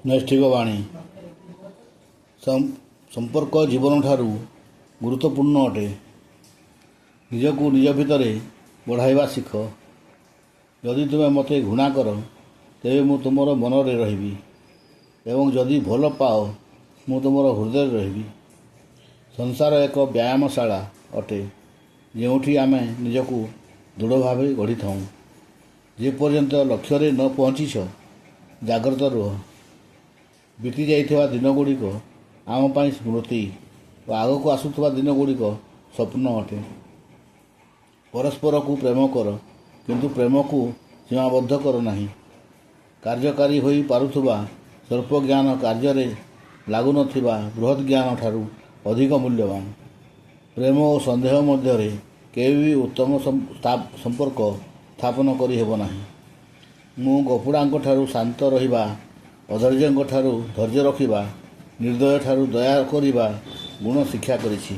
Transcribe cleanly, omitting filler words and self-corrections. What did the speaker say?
नैष्ठिक वाणी संपर्क जीवन ठारू गुरुत्वपूर्ण अटे। निजकू निज भितर बढ़ाइबा शिख। जदि तुमे मते घृणा कर तेबे मु तुमर मन रे रहिबी एवं जदि भल पाओ मु तुमर हृदय रहिबी। संसार एक व्यायामशाला अटे जेउठी आमे निजकू दृढ़ भाव गढ़ी थाऊ। जेपर्यंत लक्ष्य रे न पहुँचीछ जाग्रत रुह। बीती जाइथिबा दिन गुड़िक आम पाई स्मृति और आगक आसुथिबा दिन गुड़िक स्वप्न अटे। परस्पर को प्रेम कर किंतु प्रेम को सीमाबद्ध कर नहीं। कार्यकारी होई पारुथुबा स्वल्प ज्ञान कार्य रे लागु नथिबा बृहत ज्ञान ठारू अधिक मूल्यवान। प्रेम और संदेह मध्य रे केवी भी उत्तम संपर्क स्थापन करी हेबो नाही। मु गपुड़ांक ठारू शांत रहिबा, अधैर्यंक ठारू धैर्य रखिबा, निर्दय ठारू दया करिबा गुण शिक्षा करिछि।